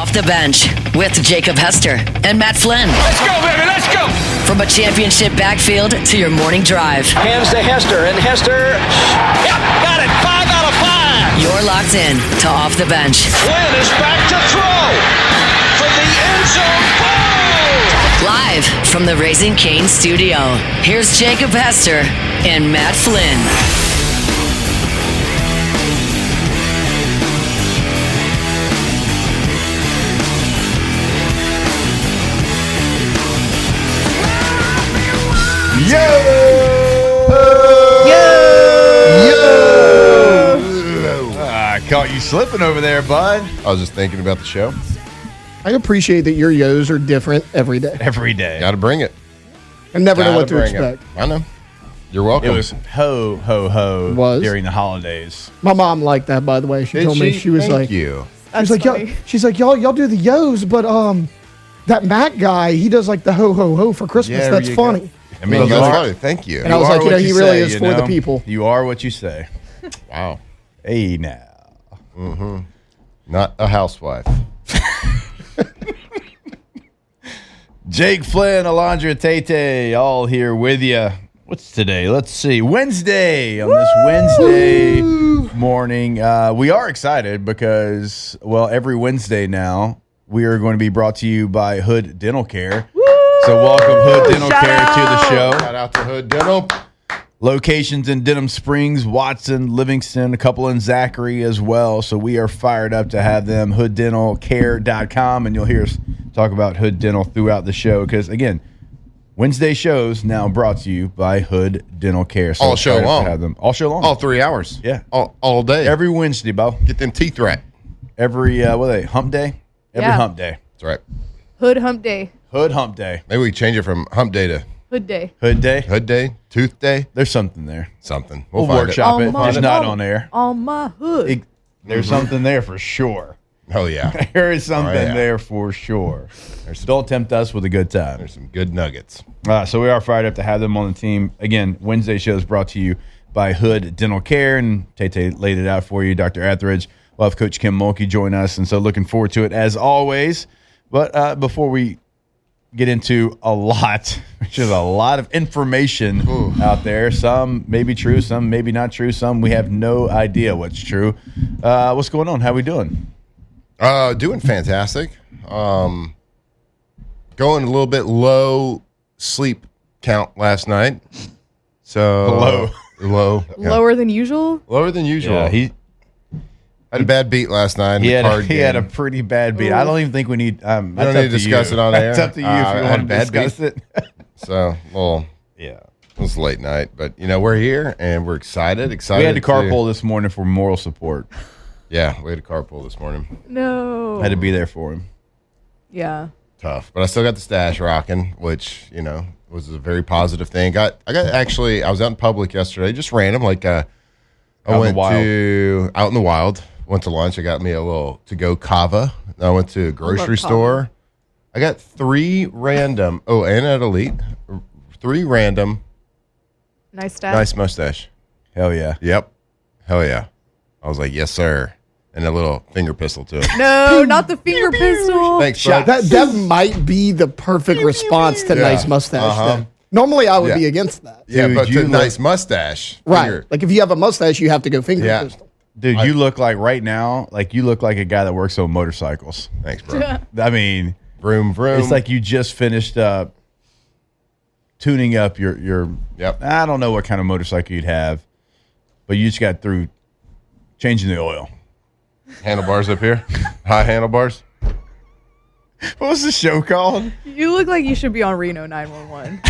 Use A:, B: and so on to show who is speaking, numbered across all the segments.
A: Off the Bench with Jacob Hester and Matt Flynn.
B: Let's go, baby, let's go!
A: From a championship backfield to your morning drive.
C: Hands to Hester, and Hester,
B: Yep, got it, 5 out of 5!
A: You're locked in to Off the Bench.
C: Flynn is back to throw for the end zone. Boom!
A: Live from the Raising Cane studio, here's Jacob Hester and Matt Flynn.
D: Yo!
E: I caught you slipping over there, bud.
D: I was just thinking about the show.
F: I appreciate that your yo's are different every day.
E: Every day.
D: Got to bring it.
F: I never know what to
D: Gotta bring
F: expect.
D: it. I know. You're welcome.
E: It was ho, ho, ho
F: Was?
E: during the holidays.
F: My mom liked that, by the way. She
D: Did
F: told me she was
D: Thank
F: like,
D: you.
F: she's like, y'all do the yo's, but that Mac guy, he does like the ho ho ho for Christmas.
D: Yeah,
F: That's
D: there you
F: funny.
D: go.
E: I mean,
D: Well,
E: you
D: that's
E: are,
D: funny. Thank you.
F: And I was
E: are
F: like,
E: what
F: he really
E: say,
F: is
E: you
F: for the
E: know?
F: people.
E: You are what you say.
D: Wow.
E: Hey, now.
D: Not a housewife.
E: Jake Flynn, Alondra Tate, all here with you. What's today? Let's see. Wednesday. On this Wednesday morning, we are excited because, well, every Wednesday now, we are going to be brought to you by Hood Dental Care. So welcome Hood Dental Care to the show.
D: Shout out to Hood Dental.
E: Locations in Denham Springs, Watson, Livingston, a couple in Zachary as well. So we are fired up to have them. HoodDentalCare.com, and you'll hear us talk about Hood Dental throughout the show. Because, again, Wednesday shows now brought to you by Hood Dental Care. So
D: All show
E: excited to
D: long.
E: have them. All show long.
D: All 3 hours.
E: Yeah.
D: All day.
E: Every Wednesday, Bo.
D: Get them teeth right.
E: Every, what are they, hump day? Every
G: Yeah.
E: hump day.
D: That's right.
G: Hood Hump Day.
E: Hood hump day.
D: Maybe we change it from hump day to
G: Hood Day.
E: Hood day.
D: hood day, tooth day,
E: There's something there.
D: something.
E: We'll
D: find
E: workshop it.
G: On
E: It's
G: my
E: not
G: hood.
E: on air.
G: On my hood.
E: There's something there for sure.
D: it. Oh, yeah.
E: There is something
D: yeah.
E: there for sure. Don't tempt us with a good time.
D: There's some good nuggets.
E: So we are fired up to have them on the team. Again, Wednesday show is brought to you by Hood Dental Care, and Tate laid it out for you. Dr. Etheridge. We'll have Coach Kim Mulkey join us, and so looking forward to it as always. But before we get into a lot, which is a lot of information out there, some may be true, some maybe not true, some we have no idea what's true. What's going on? How we doing?
D: Doing fantastic. Going a little bit low sleep count last night. So low. Yeah.
G: Lower than usual.
D: Lower than usual.
E: Yeah, he
D: had a bad beat last night.
E: He
D: in the card
E: had a
D: game.
E: pretty bad beat. I don't even think we need.
D: We don't need to discuss it on air.
E: It's up to you if
D: I
E: you
D: had
E: want
D: a
E: to
D: bad
E: discuss
D: beat.
E: it.
D: So, well,
E: Yeah,
D: it was late night, but we're here and we're excited.
E: we had to carpool this morning for moral support.
D: Yeah, we had to carpool this morning.
G: No.
E: Had to be there for him.
G: Yeah.
D: Tough, but I still got the stash rocking, which was a very positive thing. I was out in public yesterday, just random. Like I went out in the wild. Went to lunch. I got me a little to-go kava. I went to a grocery store. I got 3 random. Oh, and at Elite, 3 random.
G: Nice stat.
D: Nice mustache.
E: Hell yeah.
D: Yep. Hell yeah. I was like, yes, sir. And a little finger pistol to it.
G: No, not the finger pistol.
D: Thanks, bud.
F: That might be the perfect response to
D: Yeah.
F: nice mustache.
D: Uh-huh.
F: then. Normally, I would
D: Yeah.
F: be against that.
D: Yeah,
E: Dude,
D: but
E: you
D: to nice mustache.
F: Right.
D: finger-
F: Like if you have a mustache, you have to go finger
D: Yeah.
F: pistol.
E: Dude, you look like right now, like you look like a guy that works on motorcycles.
D: Thanks, bro.
E: I mean,
D: Vroom, vroom.
E: it's like you just finished tuning up your.
D: Yep.
E: I don't know what kind of motorcycle you'd have, but you just got through changing the oil.
D: Handlebars up here. High handlebars.
E: What was the show called?
G: You look like you should be on Reno 911.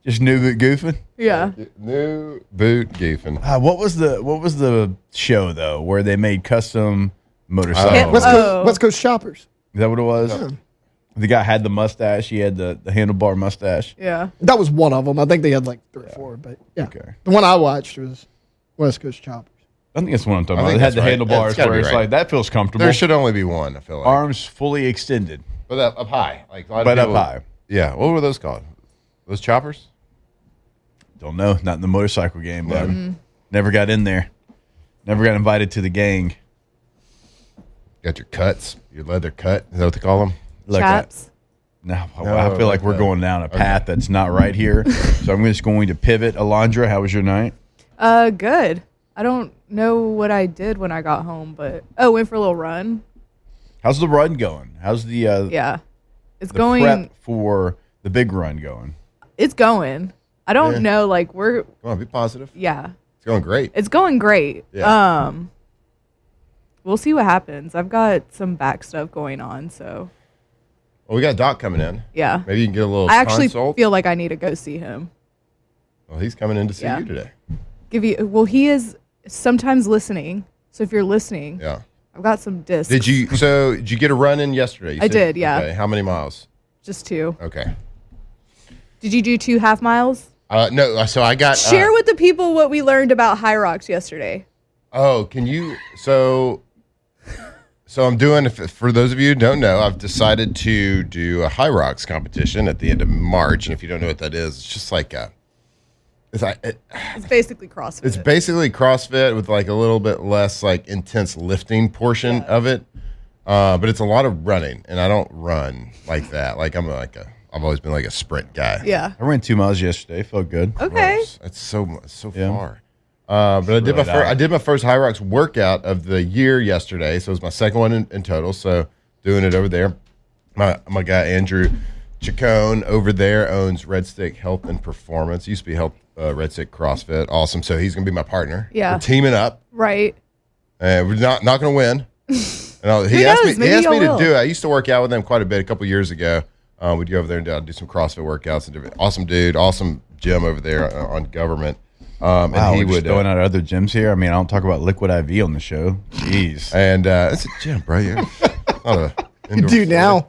E: Just New Boot Goofing.
G: Yeah.
D: New boot goofing.
E: What was the show though where they made custom motorcycles?
F: West Coast Shoppers.
E: Is that what it was? The guy had the mustache. He had the handlebar mustache.
G: Yeah.
F: That was one of them. I think they had like 3 or 4, but yeah.
E: Okay.
F: The one I watched was West Coast Choppers.
E: I think that's what I'm talking
D: I
E: about.
D: think
E: They had the
D: that's right.
E: handlebars
D: That's gotta
E: where
D: be
E: it's
D: right.
E: like that feels comfortable.
D: There should only be one, I feel like.
E: Arms fully extended,
D: But up high. Like a lot of
E: but up
D: people-
E: high.
D: Yeah. What were those called? Those choppers?
E: Don't know. Not in the motorcycle game, but never got in there. Never got invited to the gang.
D: Got your cuts, your leather cut. Is that what they call them?
E: Look,
G: Chaps.
E: I feel like we're going down a path that's not right here. So I'm just going to pivot. Alondra, how was your night?
G: Good. I don't know what I did when I got home, but went for a little run.
E: How's the run going? How's the
G: It's
E: the
G: going
E: prep for the big run going?
G: It's going. I don't know, like we're
D: Come on, be positive.
G: yeah.
D: It's going great.
G: It's going great.
D: Yeah.
G: We'll see what happens. I've got some back stuff going on, so
D: Well, we got Doc coming in.
G: yeah.
D: Maybe you can get a little
G: I actually
D: consult.
G: feel like I need to go see him.
D: Well, he's coming in to see you today.
G: He is sometimes listening. So if you're listening,
D: Yeah.
G: I've got some discs.
D: Did you get a run in yesterday? You
G: I
D: said?
G: did, yeah.
D: Okay. How many miles?
G: Just 2.
D: Okay.
G: Did you do 2 half miles?
D: No, so I got
G: Share with the people what we learned about high rocks yesterday.
D: Oh, can you so I'm doing, for those of you who don't know, I've decided to do a high rocks competition at the end of March, and if you don't know what that is, it's just like
G: It's basically CrossFit.
D: It's basically CrossFit with like a little bit less like intense lifting portion of it, but it's a lot of running, and I don't run like that. Like I've always been like a sprint guy.
G: Yeah.
E: I ran 2 miles yesterday. Felt good.
G: Okay.
D: It's so
E: Yeah.
D: far. But I did my first high rocks workout of the year yesterday, so it was my second one in total. So doing it over there. My guy Andrew Chacon over there owns Red Stick Health and Performance. Used to be Red Stick CrossFit. Awesome. So he's gonna be my partner.
G: Yeah.
D: We're teaming up.
G: Right.
D: And we're not gonna win. And he asked me to do it. I used to work out with him quite a bit a couple years ago. We'd go over there and do some CrossFit workouts and different. Awesome dude, awesome gym over there on Government.
E: And
D: he
E: we're
D: would
E: just throwing out other gyms here. I mean, I don't talk about Liquid IV on the show. Jeez.
D: And it's a gym, bro. You're not a indoor
F: Do now.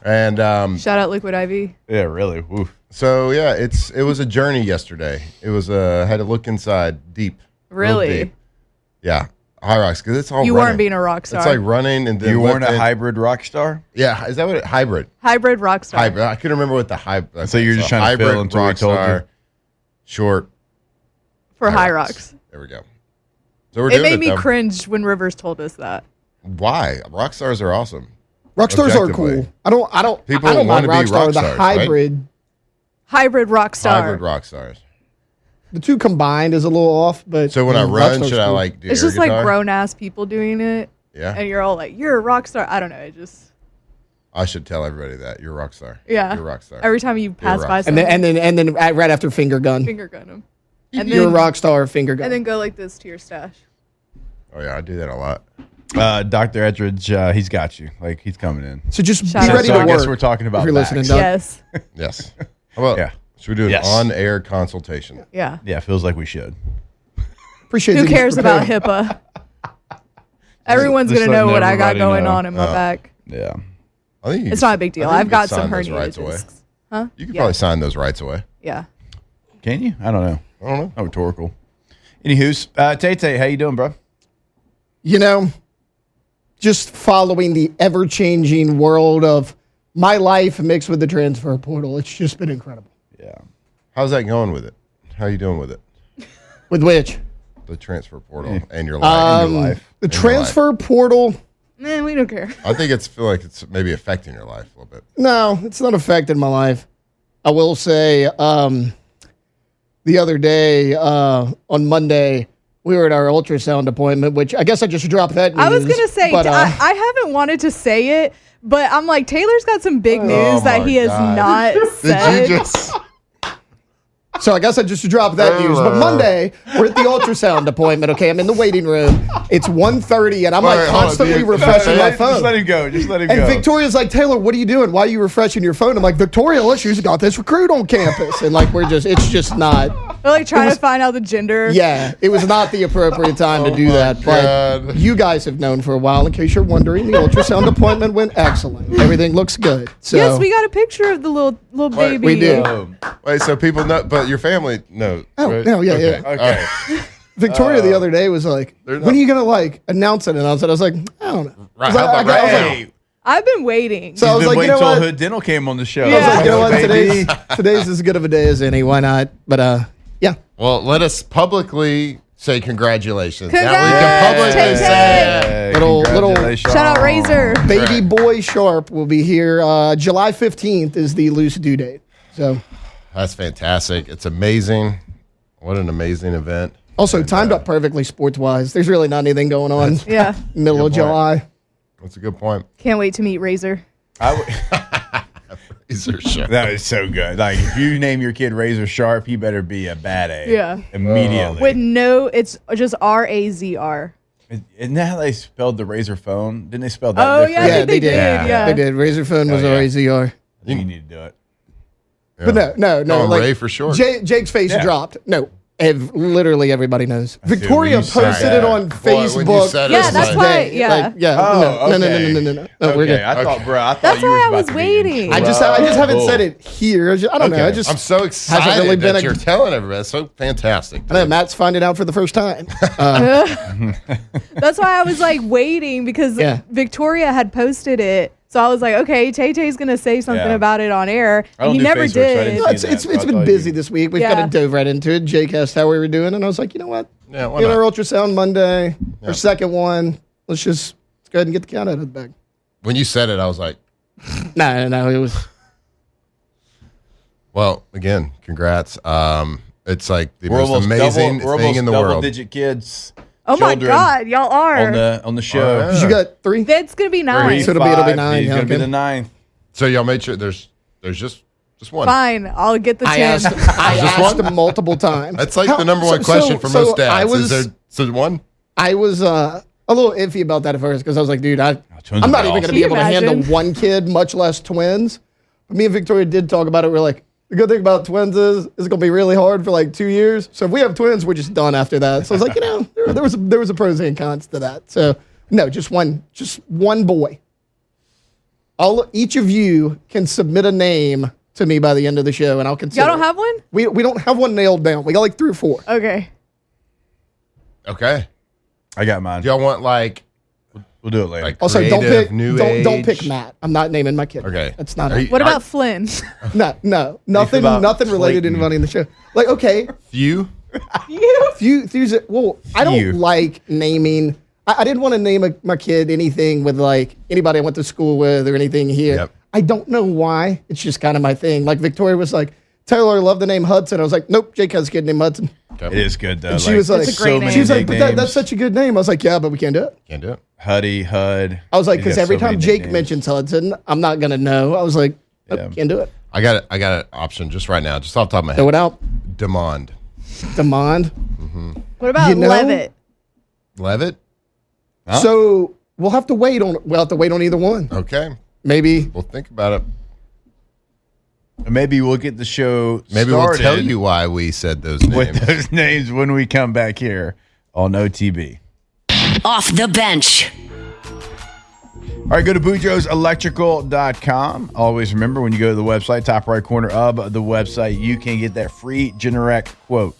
D: And
G: Shout out Liquid IV.
E: Yeah, really. Woof.
D: so yeah, it was a journey yesterday. It was had to look inside deep. real
G: Really?
D: deep. Yeah, high rocks because it's all
G: You
D: running.
G: weren't being a rock star.
D: It's like running and then
E: You weren't a
D: lifting.
E: hybrid rock star?
D: Yeah, is that what hybrid?
G: Hybrid rock star.
D: Hybrid. I couldn't remember what the hybrid.
E: So you're just trying to fill until we
D: rock
E: told you?
D: star, short.
G: For high rocks.
D: There we go. So we're
G: It
D: doing
G: made me
D: though.
G: cringe when Rivers told us that.
D: Why? Rock stars are awesome.
F: Rock stars are
D: Objectively.
F: cool. I don't
D: People
F: mind
D: wanna be
F: rock star.
D: rock
F: The
D: stars, right?
F: hybrid,
G: Hybrid rock star.
D: Hybrid rock stars.
F: the two combined is a little off. But
D: So when I
F: rock
D: run,
F: star's
D: should I
F: cool.
D: like do
G: It's
D: air
G: just like
D: guitar?
G: grown ass people doing it.
D: Yeah.
G: And you're all like, you're a rock star. I don't know. It just,
D: I should tell everybody that you're a rock star.
G: yeah.
D: You're a rock star.
G: Every time you pass
D: rock
G: by
D: star.
G: someone,
F: and then right after finger gun,
G: finger gun them. And
F: you're a
G: then,
F: rock star finger gun.
G: and then go like this to your stash.
D: Oh yeah, I do that a lot.
E: Dr. Etheridge, he's got you. Like, he's coming in.
F: so just
G: Shout
F: be
G: out
F: ready
E: So
F: to
E: I
F: work.
E: guess we're talking about
F: if you're listening,
E: backs.
F: Doug.
G: Yes.
D: Yes. How about,
E: Yeah.
D: should we do an
E: Yes.
D: on-air consultation?
G: Yeah.
E: Yeah, feels like we should.
F: Appreciate
G: Who
F: you
G: cares about
F: preparing.
G: HIPAA? Everyone's
E: Just
G: going to know
E: letting
G: what I got
E: everybody
G: going
E: know.
G: on in my back.
E: Yeah.
D: I think
G: It's not a big deal. I've got some
D: those
G: herniated
D: rights away.
G: discs. Huh?
D: You could
G: Yeah.
D: probably sign those rights away.
G: Yeah.
E: Can you? I don't know.
D: I don't know.
E: Not rhetorical. Anywho's, Tay, how you doing, bro?
F: You know, just following the ever-changing world of my life mixed with the transfer portal. It's just been incredible.
E: Yeah.
D: How's that going with it? How you doing with it?
F: With which?
D: The transfer portal and your life.
E: Your life.
F: The
D: In your
F: transfer portal,
G: Man, we don't care.
D: I think feel like it's maybe affecting your life a little bit.
F: no, it's not affected my life. I will say, the other day, on Monday, we were at our ultrasound appointment, which I guess I just dropped that news.
G: I was going to say,
F: but,
G: I haven't wanted to say it, but I'm like, Taylor's got some big news that
D: my
G: he has
D: God.
G: not said.
D: Did you just?
F: So I guess I just dropped that news. But Monday, we're at the ultrasound appointment. Okay, I'm in the waiting room. It's 1:30, and I'm like
D: Wait, hold on,
F: constantly
D: dude.
F: refreshing my
E: Just
F: phone.
E: let him go. Just let him
F: And
E: go.
F: Victoria's like, Taylor, what are you doing? Why are you refreshing your phone? I'm like, Victoria, LSU's got this recruit on campus. And like, it's just not.
G: We're like trying to find out the gender.
F: Yeah, it was not the appropriate time to do that.
D: God.
F: But you guys have known for a while, in case you're wondering, the ultrasound appointment went excellent. Everything looks good. So
G: Yes, we got a picture of the little baby.
F: we did.
D: Wait, so people know, but your family knows.
F: Oh,
D: right?
F: no, yeah,
D: Okay.
F: yeah.
E: Okay.
F: Victoria the other day was like,
D: they're
F: when
D: not-
F: are you going to announce it? And I was like, I don't know.
D: Right,
F: I was like-
D: how about
F: I was like-
E: Hey,
G: I've been waiting.
F: So I was
E: been
F: like, you
E: waiting
F: know
E: till
F: what?
E: Hood Dental came on the show.
F: I was like, you know what?
E: Baby.
F: Today's as good of a day as any. Why not? But yeah.
D: Well, let us publicly say congratulations.
G: Congrats,
D: Now we can publicly
G: Tay-Tay.
D: say it.
F: Little
G: Shout out Razor.
F: baby boy Sharp will be here. July 15th is the loose due date. So
D: That's fantastic. It's amazing. What an amazing event.
F: also timed up perfectly sports wise. There's really not anything going on.
G: Yeah.
F: Middle of
D: Good point.
F: July.
D: That's a good point.
G: Can't wait to meet Razor.
D: Razor Sharp.
E: That is so good. Like, if you name your kid Razor Sharp, he better be a bad A.
G: Yeah.
E: Immediately.
G: With no, it's just RAZR.
E: Isn't that how they spelled the Razor phone? Didn't they spell that
G: Oh,
E: different?
G: yeah,
F: Yeah, they did.
G: Yeah.
F: They did. Razor phone was
E: Oh, yeah.
F: RAZR.
E: I think you need to do it.
F: But no.
D: Call him
F: like,
D: Ray for short.
F: Jake's face
E: Yeah.
F: dropped. No. Literally everybody knows.
E: see, when
F: Victoria
E: you said
F: posted
E: that.
F: it on
D: Boy, when you
F: Facebook.
D: said it,
G: Yeah,
D: it's
G: that's
D: like-
G: why. Yeah.
F: Like, yeah.
E: Oh,
F: No,
E: okay.
F: No, we're
E: Okay,
F: good.
E: I thought, bro, I thought
G: That's
E: you
G: why
E: were
G: I
E: about
G: was
E: to be
G: waiting.
F: I just haven't
E: Cool.
F: said it here. I don't know. I just
D: I'm so excited
F: really been
D: that
F: a-
D: you're telling everybody. It's so fantastic.
F: I know Matt's finding out for the first time.
G: That's why I was like waiting because
F: Yeah.
G: Victoria had posted it. So I was like, okay, Tay-Tay's going to say something
E: Yeah.
G: about it on air.
E: I don't
G: And he
E: do
G: never
E: Facebook, so I
G: did.
E: didn't
F: No,
E: see
F: it's
E: that,
F: it's
E: so I
F: it's been
E: thought
F: busy
E: you-
F: this week. We've
G: Yeah.
F: kind of dove right into it. Jake asked how we were doing, and I was like, you know what?
D: Yeah, why
F: Get our
D: not?
F: ultrasound Monday, our second one. Let's go ahead and get the count out of the bag.
D: When you said it, I was like,
F: No, it was.
D: well, again, congrats. It's like the
E: We're
D: most
E: almost
D: amazing
E: double, we're
D: thing
E: almost
D: in the world.
E: double-digit kids.
G: Oh my
E: children
G: God, y'all are.
E: on the show.
D: Oh, yeah.
F: You got 3?
G: That's going to be
E: Three,
G: nice.
F: So it'll be
E: 5,
F: 9,
E: He's
F: yeah,
E: gonna be
F: okay.
E: the 9th.
D: So y'all made sure there's just one.
G: Fine, I'll get the 10.
F: I asked him multiple times.
D: That's like the number one question for most dads. Is there so one?
F: I was a little iffy about that at first because I was like, dude,
E: twins
F: I'm
E: would
F: not
E: be
F: even going to
E: awesome.
F: be able to
G: Can you
F: handle
G: imagine?
F: one kid, much less twins. But me and Victoria did talk about it. We're like, the good thing about twins is it's going to be really hard for like 2 years. So if we have twins, we're just done after that. So I was like, there was a pros and cons to that. So no, just one boy. Each of you can submit a name to me by the end of the show, and I'll consider.
G: Y'all don't have one?
F: We don't have one nailed down. We got like 3 or 4.
G: Okay.
D: Okay.
E: I got mine.
D: Do y'all want like
E: We'll do it later.
F: Also, don't
D: creative,
F: pick
D: new
F: don't
D: age?
F: pick Matt. I'm not naming my kid.
D: Okay.
F: That's not
D: Are
F: it.
D: you-
G: What about Flynn?
F: No, nothing
E: about
F: related to
E: Clayton?
F: anybody in the show. Like, okay,
D: few?
F: well, I don't
E: Few.
F: like naming. I didn't want to name my kid anything with like anybody I went to school with or anything here.
D: Yep.
F: I don't know why. It's just kind of my thing. Like Victoria was like, Taylor, I love the name Hudson. I was like, nope, Jake has a kid named Hudson.
D: Okay.
E: It is good though.
F: And she was like,
G: It's a great name.
F: she was like, but
E: nicknames.
F: that's such a good name. I was like, yeah, but we can't do it.
D: Can't do it.
E: Huddy, Hud.
F: I was like,
E: You
F: because
E: got
F: every
E: so many
F: time Jake
E: nicknames.
F: mentions Hudson, I'm not gonna know. I was like, nope,
E: Yeah.
F: can't do it.
D: I got an option just right now, just off the top of my head.
F: Throw it out.
D: Demond.
F: Demond.
G: What about
F: You know?
G: Levitt?
D: Levitt?
E: Huh?
F: So we'll have to wait on either one.
D: Okay.
F: Maybe.
D: We'll think about it.
E: Maybe we'll get the show
D: Maybe
E: started
D: we'll tell you why we said those names.
E: with those names when we come back here on OTB.
A: Off the bench.
E: All right, go to boudreauxelectrical.com. Always remember when you go to the website, top right corner of the website, you can get that free Generac quote.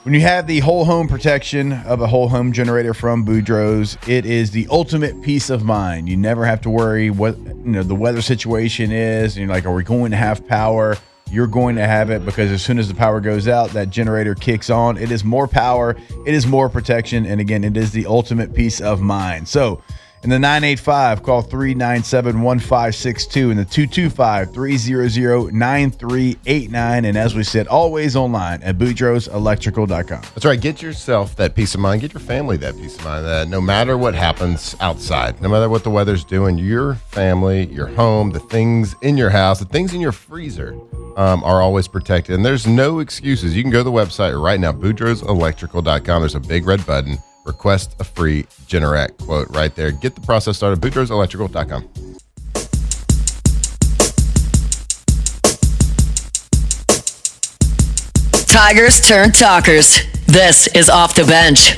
E: When you have the whole home protection of a whole home generator from Boudreaux's, it is the ultimate peace of mind. You never have to worry what the weather situation is. And you're like, are we going to have power? You're going to have it because as soon as the power goes out, that generator kicks on. It is more power. It is more protection. And again, it is the ultimate peace of mind. So in the 985, call 397-1562 and the 225-300-9389. And as we said, always online at boudreauxelectrical.com.
D: That's right. Get yourself that peace of mind. Get your family that peace of mind. That no matter what happens outside, no matter what the weather's doing, your family, your home, the things in your house, the things in your freezer are always protected. And there's no excuses. You can go to the website right now, boudreauxelectrical.com. There's a big red button. Request a free Generac quote right there. Get the process started. boudreauxelectrical.com.
A: Tigers turn talkers. This is Off the Bench.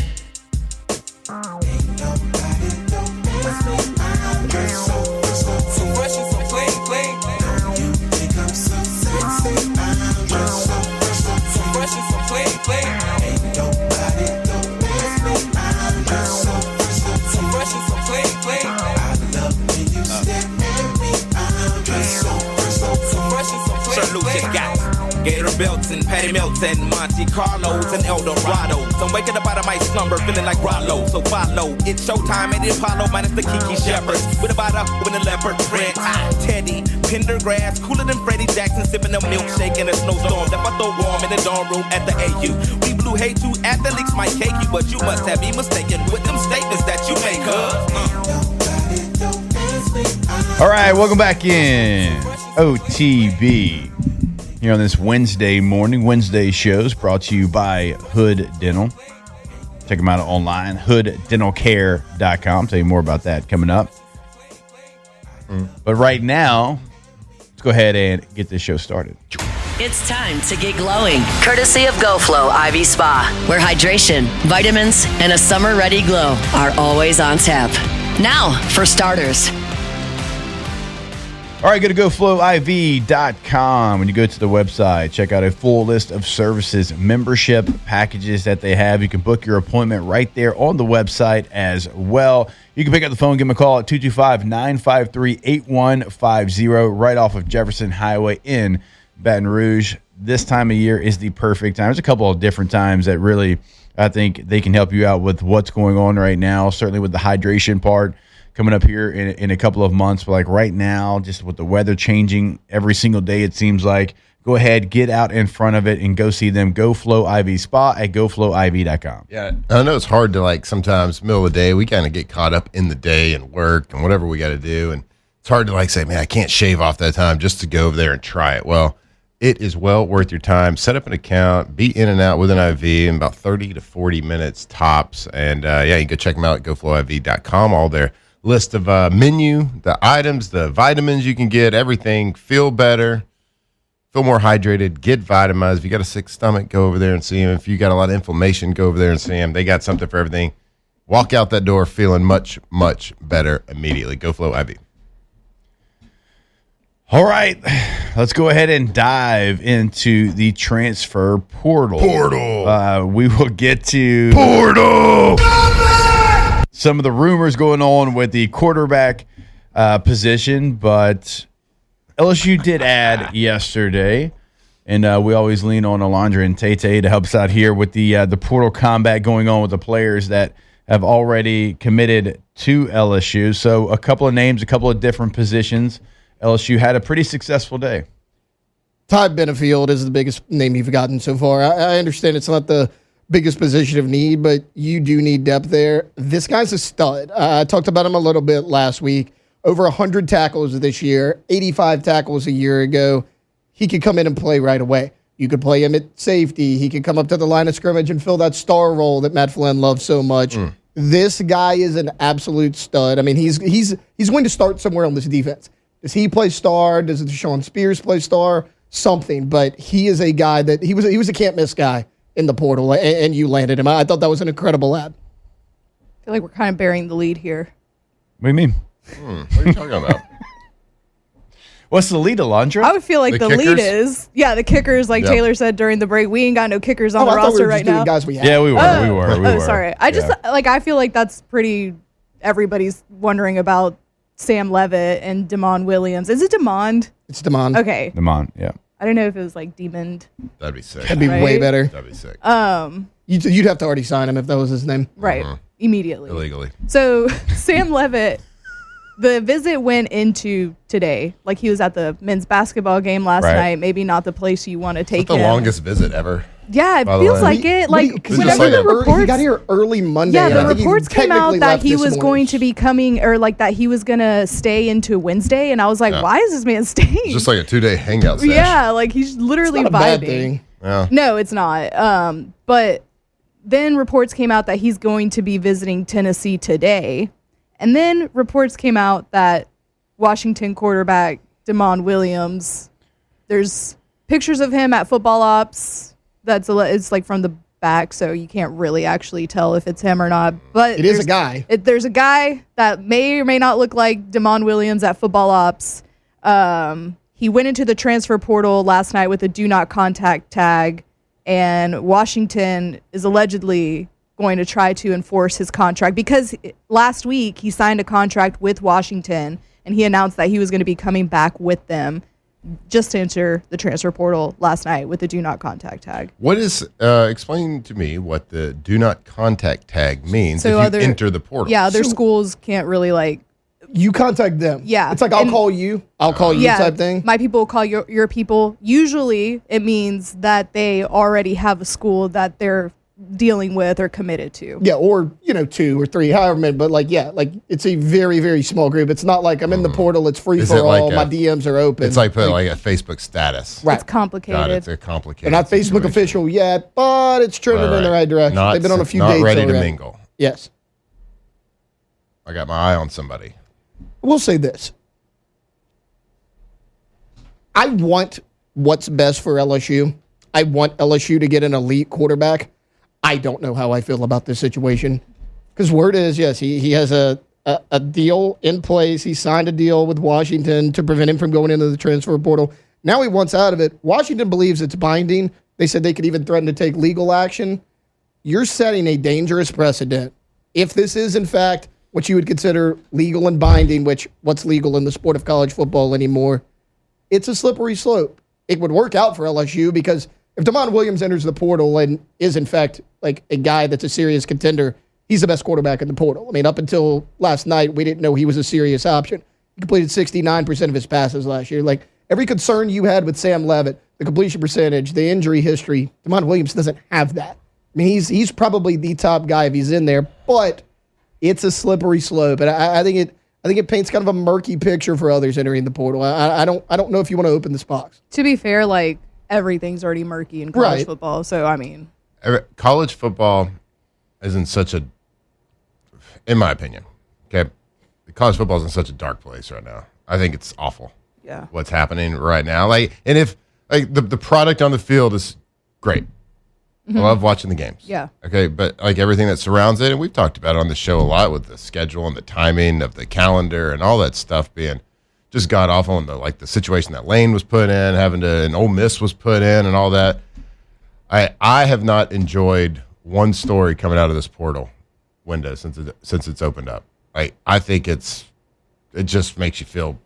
H: belts and patty melts and Monte Carlos and El Dorado. So I'm waking up out of my slumber feeling like Rollo. So follow, it's showtime at the Apollo minus the Kiki Shepherds. With a bada, with a leopard print. Teddy, Pendergrass, cooler than Freddie Jackson, sipping a milkshake in a snowstorm. That I throw warm in the dorm room at the AU. We blew hay to athletes might cake you, but you must have been mistaken with them statements that you make,
E: All right, welcome back in OTB here on this Wednesday morning. Wednesday shows brought to you by Hood Dental. Check them out online, hooddentalcare.com. Tell you more about that coming up. But right now, let's go ahead and get this show started.
A: It's time to get glowing, courtesy of GoFlow IV Spa, where hydration, vitamins, and a summer-ready glow are always on tap. Now, for starters.
E: All right, go to GoFlowIV.com. When you go to the website, check out a full list of services, membership packages that they have. You can book your appointment right there on the website as well. You can pick up the phone, give them a call at 225-953-8150 right off of Jefferson Highway in Baton Rouge. This time of year is the perfect time. There's a couple of different times that really, I think, they can help you out with what's going on right now, certainly with the hydration part coming up here in a couple of months. But like right now, just with the weather changing every single day, it seems like, go ahead, get out in front of it and go see them. GoFlow IV Spa at GoFlowIV.com.
D: Yeah, I know it's hard to, like, sometimes middle of the day, we kind of get caught up in the day and work and whatever we got to do. And it's hard to, like, say, man, I can't shave off that time just to go over there and try it. Well, it is well worth your time. Set up an account, be in and out with an IV in about 30 to 40 minutes tops. And, yeah, you can go check them out at GoFlowIV.com. All their list of menu, the items, the vitamins you can get, everything. Feel better, feel more hydrated, get vitamized. If you got a sick stomach, go over there and see them. If you got a lot of inflammation, go over there and see them. They got something for everything. Walk out that door feeling much, much better immediately. GoFlow IV.
E: All right, let's go ahead and dive into the transfer portal. We will get to some of the rumors going on with the quarterback position, but LSU did add yesterday, and we always lean on Alondra and Tay to help us out here with the portal combat going on with the players that have already committed to LSU. So a couple of names, a couple of different positions. LSU had a pretty successful day.
F: Ty Benefield is the biggest name you've gotten so far. I understand it's not the biggest position of need, but you do need depth there. This guy's a stud. I talked about him a little bit last week. Over 100 tackles this year, 85 tackles a year ago. He could come in and play right away. You could play him at safety. He could come up to the line of scrimmage and fill that star role that Matt Flynn loves so much. This guy is an absolute stud. I mean, he's going to start somewhere on this defense. Does he play star? Does Deshaun Spears play star? Something. But he is a guy that he was a can't miss guy in the portal, and you landed him. I thought that was an incredible ad.
G: I feel like we're kind of bearing the lead here.
E: What do you mean?
D: What are you talking about?
E: What's the lead, Alondra?
G: I would feel like
D: The
G: the
D: kickers?
G: lead is, the kickers, like
D: Yep.
G: Taylor said during the break. We ain't got no kickers on the
F: I thought we
G: roster
F: were just
G: right
F: doing
G: now.
F: guys we have.
E: Yeah, we were.
G: Sorry. I feel like that's pretty, everybody's wondering about Sam Leavitt and Damon Williams. Is it Demond?
F: It's Damon.
G: Okay.
E: Demond, yeah.
G: I don't know if it was like Demond.
D: That'd be sick.
F: That'd be way
G: Right?
F: better.
D: That'd be sick.
F: You'd have to already sign him if that was his name.
G: Right. Immediately.
D: Illegally.
G: So Sam Leavitt, the visit went into today. Like he was at the men's basketball game last
E: Right.
G: night. Maybe not the place you want to take
D: That's the
G: him.
D: longest visit ever.
G: Yeah, it
D: by the
G: feels
D: way.
G: like it. Like
F: Because
G: whenever
D: like
G: the
D: a-
F: he
G: reports,
F: got here early Monday.
G: yeah,
F: and I
G: the
F: think he
G: reports came
F: technically
G: out that
F: left
G: he
F: this
G: was
F: morning.
G: going to be coming, or like that he was gonna stay into Wednesday, and I was like,
D: Yeah.
G: why is this man staying?
D: It's just like a 2-day hangout session.
G: yeah, like he's literally
F: It's not a
G: vibing.
F: bad thing.
D: Yeah.
G: No, it's not. But then reports came out that he's going to be visiting Tennessee today. And then reports came out that Washington quarterback Damon Williams, there's pictures of him at football ops. It's like from the back, so you can't really actually tell if it's him or not. But
F: It is a guy.
G: There's a guy that may or may not look like Damon Williams at football ops. He went into the transfer portal last night with a do not contact tag, and Washington is allegedly going to try to enforce his contract because last week he signed a contract with Washington and he announced that he was going to be coming back with them. just to enter the transfer portal last night with the do not contact tag.
D: What is, explain to me what the do not contact tag means if you enter the portal.
G: Yeah, other schools can't really
F: you contact them.
G: Yeah.
F: It's like, I'll call you type thing.
G: My people will call your people. Usually it means that they already have a school that they're dealing with or committed to.
F: Yeah, or 2 or 3, however many. But it's a very, very small group. It's not like I'm in the portal. It's free for all. My DMs are open.
D: It's like a Facebook status.
F: Right.
G: It's complicated.
D: God, it's a complicated.
F: They're not Facebook official yet, but it's trending in the right direction. They've been on a few dates
D: already. Not ready
F: already.
D: to mingle.
F: Yes.
D: I got my eye on somebody.
F: We'll say this. I want what's best for LSU. I want LSU to get an elite quarterback. I don't know how I feel about this situation. Because word is, yes, he has a deal in place. He signed a deal with Washington to prevent him from going into the transfer portal. Now he wants out of it. Washington believes it's binding. They said they could even threaten to take legal action. You're setting a dangerous precedent. If this is, in fact, what you would consider legal and binding, which what's legal in the sport of college football anymore, it's a slippery slope. It would work out for LSU because if Damon Williams enters the portal and is, in fact, like a guy that's a serious contender, he's the best quarterback in the portal. I mean, up until last night, we didn't know he was a serious option. He completed 69% of his passes last year. Like, every concern you had with Sam Leavitt, the completion percentage, the injury history, Damon Williams doesn't have that. I mean, he's probably the top guy if he's in there, but it's a slippery slope, and I think it paints kind of a murky picture for others entering the portal. I don't know if you want to open this box.
G: To be fair, everything's already murky in college football. So I mean,
D: college football is in such a, in my opinion, okay, college football is in such a dark place right now. I think it's awful.
G: Yeah,
D: what's happening right now? And if the product on the field is great. I love watching the games.
G: Yeah.
D: Okay, but everything that surrounds it, and we've talked about it on the show a lot with the schedule and the timing of the calendar and all that stuff being just god awful, and the situation that Lane was put in, and Ole Miss was put in, and all that. I have not enjoyed one story coming out of this portal window since it's opened up. I think it just makes you feel.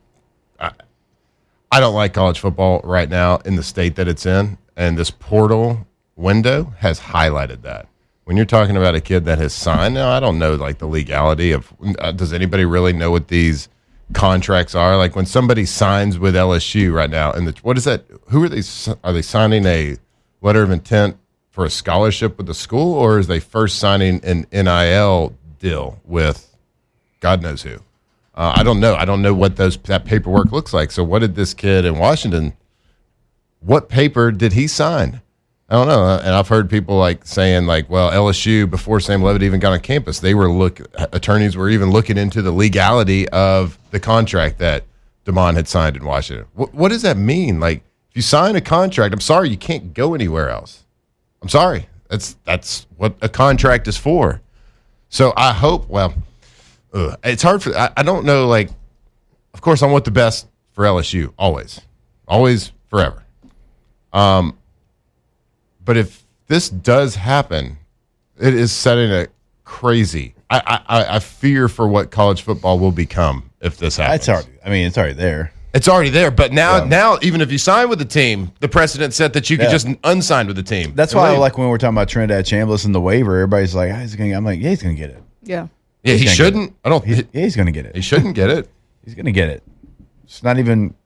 D: I don't like college football right now in the state that it's in, and this portal window has highlighted that. When you're talking about a kid that has signed, now I don't know the legality of. Does anybody really know what these contracts are? Like when somebody signs with LSU right now, and what is that? Who are they? Are they signing a letter of intent for a scholarship with the school, or is they first signing an NIL deal with God knows who? I don't know. I don't know what that paperwork looks like. So what did this kid in Washington? What paper did he sign? I don't know. And I've heard people saying well, LSU, before Sam Leavitt even got on campus, attorneys were even looking into the legality of the contract that Damon had signed in Washington. What does that mean? If you sign a contract, I'm sorry, you can't go anywhere else. I'm sorry. That's what a contract is for. So I hope, it's hard for, I don't know, of course I want the best for LSU, always, forever. But if this does happen, it is setting a crazy. I fear for what college football will become if this happens.
E: It's already there.
D: It's already there. But now, even if you sign with the team, the precedent set that you could just unsign with the team.
E: That's why I when we're talking about Trinidad Chambliss and the waiver, everybody's like, he's going to. I'm like, yeah, he's going to get it.
G: Yeah.
D: Yeah, he shouldn't. I don't.
E: He's going to get it.
D: He shouldn't get it.
E: He's going to get it. It's not even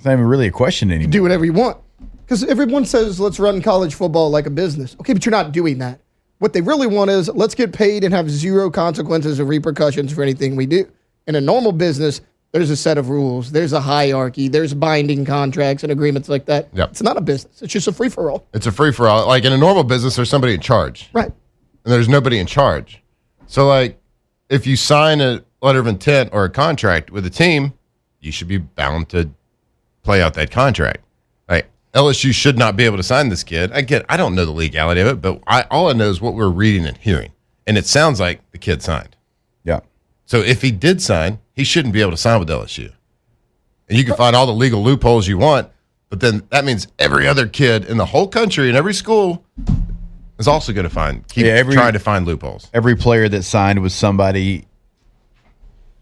E: really a question anymore.
F: You do whatever you want. Because everyone says, let's run college football like a business. Okay, but you're not doing that. What they really want is, let's get paid and have zero consequences or repercussions for anything we do. In a normal business, there's a set of rules. There's a hierarchy. There's binding contracts and agreements like that.
D: Yep.
F: It's not a business. It's just a free-for-all.
D: It's a free-for-all. In a normal business, there's somebody in charge.
F: Right.
D: And there's nobody in charge. So, if you sign a letter of intent or a contract with a team, you should be bound to play out that contract. LSU should not be able to sign this kid. I don't know the legality of it, but all I know is what we're reading and hearing. And it sounds like the kid signed.
E: Yeah.
D: So if he did sign, he shouldn't be able to sign with LSU. And you can find all the legal loopholes you want, but then that means every other kid in the whole country and every school is also going to trying to find loopholes.
E: Every player that signed with somebody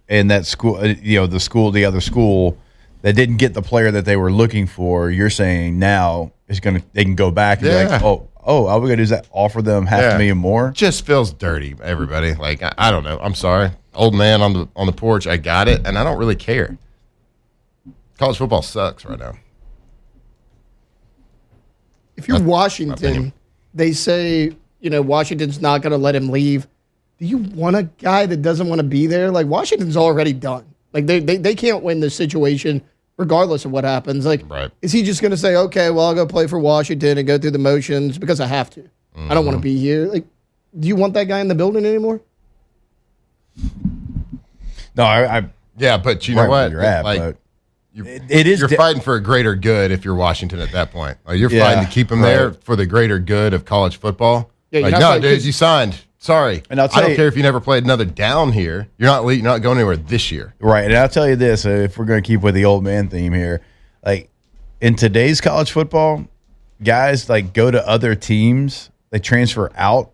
E: in that school, the other school that didn't get the player that they were looking for, you're saying now they can go back and be like, all we got to do is offer them $500,000 more.
D: Just feels dirty, everybody. Like, I don't know. I'm sorry. Old man on the porch, I got it, and I don't really care. College football sucks right now.
F: If you're Washington, they say, Washington's not going to let him leave. Do you want a guy that doesn't want to be there? Like, Washington's already done. Like, they can't win this situation regardless of what happens. Like, Is he just going to say, okay, well, I'll go play for Washington and go through the motions because I have to? I don't want to be here. Like, do you want that guy in the building anymore?
E: No,
D: yeah, but you know what?
E: You're at,
D: like, you're fighting for a greater good if you're Washington at that point. Like, you're fighting to keep him there for the greater good of college football. Yeah, like, no, dude, you signed. Sorry, and I don't care if you never played another down here. You're not going anywhere this year.
E: Right, and I'll tell you this: if we're going to keep with the old man theme here, like in today's college football, guys like go to other teams, they transfer out,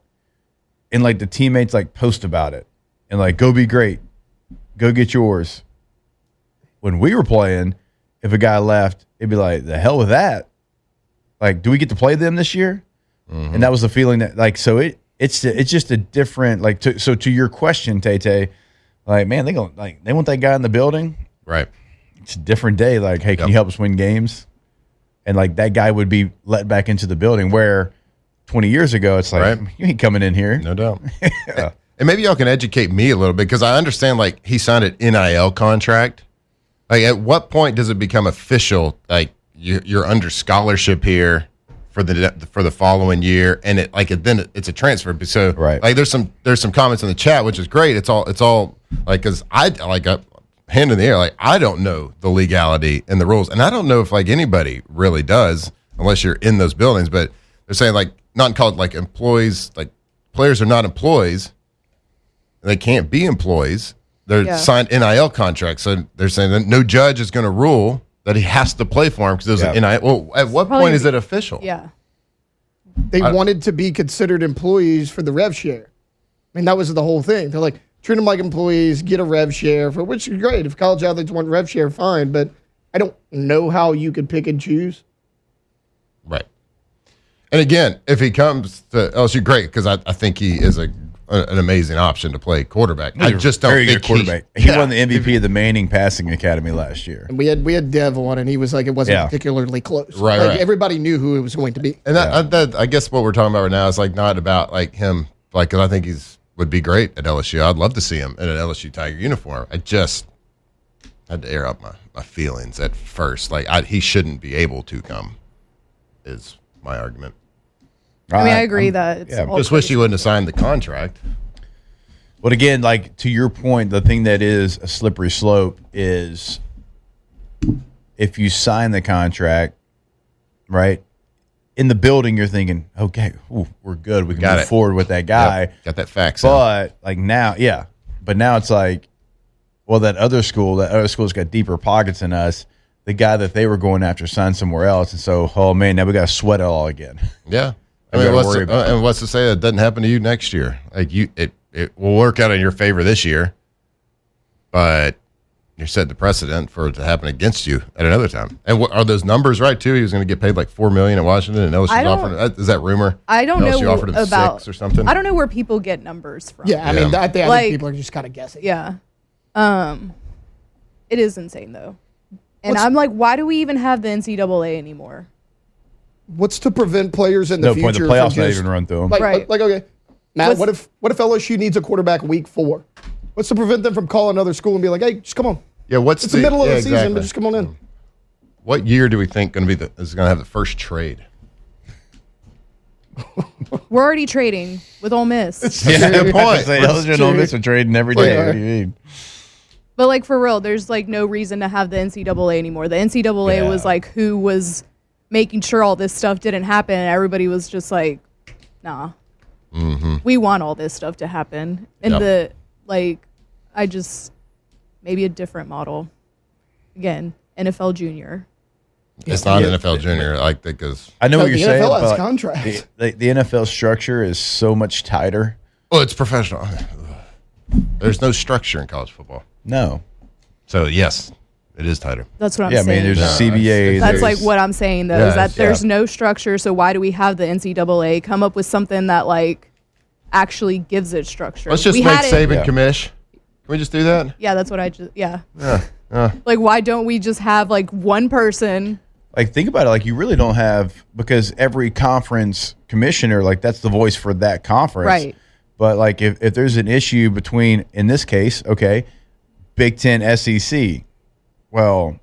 E: and like the teammates like post about it and like go be great, go get yours. When we were playing, if a guy left, it'd be like, the hell with that. Like, do we get to play them this year? And that was the feeling that, like, so it's just a different, like, to your question, Tay, like, man, they want that guy in the building.
D: Right.
E: It's a different day. Like, hey, can you help us win games? And like that guy would be let back into the building where 20 years ago, it's like, you ain't coming in here.
D: No doubt. And maybe y'all can educate me a little bit because I understand, like, he signed an NIL contract. Like, at what point does it become official? Like, you're under scholarship here for the following year, and then it's a transfer. So, like, there's some comments in the chat, which is great. It's all like, because I like a hand in the air. Like, I don't know the legality and the rules, and I don't know if like anybody really does unless you're in those buildings. But they're saying like not in college, like employees, like players are not employees, and they can't be employees. They're signed NIL contracts, so they're saying that no judge is going to rule that he has to play for him because there's an NIL. Well, at what point is it official?
G: Yeah.
F: They wanted to be considered employees for the rev share. I mean, that was the whole thing. They're like, treat them like employees, get a rev share, which is great. If college athletes want rev share, fine, but I don't know how you could pick and choose.
D: Right. And again, if he comes to LSU, great, because I think he is an amazing option to play quarterback. I just don't think
E: good quarterback. He won the MVP of the Manning Passing Academy last year.
F: And we had Dev on, and he was like, it wasn't particularly close.
D: Right,
F: like, everybody knew who it was going to be.
D: And that I guess what we're talking about right now is like not about like him, like, because I think would be great at LSU. I'd love to see him in an LSU Tiger uniform. I just had to air out my feelings at first. Like, he shouldn't be able to come, is my argument.
G: I mean, I agree that it's
D: just wish he wouldn't have signed the contract.
E: But again, like to your point, the thing that is a slippery slope is if you sign the contract, right, in the building, you're thinking, okay, we're good. We can move forward with that guy.
D: Yep. Got that fax.
E: But like now, but now it's like, well, that other school's got deeper pockets than us. The guy that they were going after signed somewhere else, and so, oh man, now we got to sweat it all again.
D: Yeah. I mean, what's to say that doesn't happen to you next year? Like, it will work out in your favor this year, but you're setting the precedent for it to happen against you at another time. And are those numbers right too? He was going to get paid like $4 million in Washington, and LSU offered. Is that rumor?
G: I don't know
D: offered him
G: about
D: 6 or something.
G: I don't know where people get numbers from.
F: Yeah, I mean, I think people are just kind of guessing.
G: Yeah, it is insane though, and I'm like, why do we even have the NCAA anymore?
F: What's to prevent players in the future?
E: The playoffs not even run through them.
F: Like, okay, Matt, what if LSU needs a quarterback week 4? What's to prevent them from calling another school and be like, hey, just come on?
D: Yeah,
F: it's the middle of the season, but just come on in.
D: What year do we think is going to have the first trade?
G: We're already trading with Ole Miss.
E: Yeah, good point. LSU and Ole Miss are trading every day. What do you mean?
G: But like for real, there's like no reason to have the NCAA anymore. The NCAA was like who was making sure all this stuff didn't happen, and everybody was just like, nah. We want all this stuff to happen. And maybe a different model. Again, NFL Junior.
D: It's not NFL Junior, like, because
E: I know what you're saying.
F: The NFL has
E: but
F: contracts.
E: The NFL structure is so much tighter.
D: Well, it's professional. There's no structure in college football.
E: No.
D: So yes, It is tighter.
G: That's what I'm
E: Yeah, I
G: saying.
E: mean, there's a CBA.
G: That's
E: there's-
G: like what I'm saying, though, is
D: Yeah,
G: that there's no structure. So why do we have the NCAA come up with something that, like, actually gives it structure?
D: Let's just
G: We
D: make
G: had it-
D: Saban commish. Can we just do that?
G: Yeah, that's what like, why don't we just have, like, one person?
E: Like, think about it. Like, you really don't have, because every conference commissioner, like, that's the voice for that conference.
G: Right.
E: But, like, if there's an issue between, in this case, okay, Big Ten, SEC, well,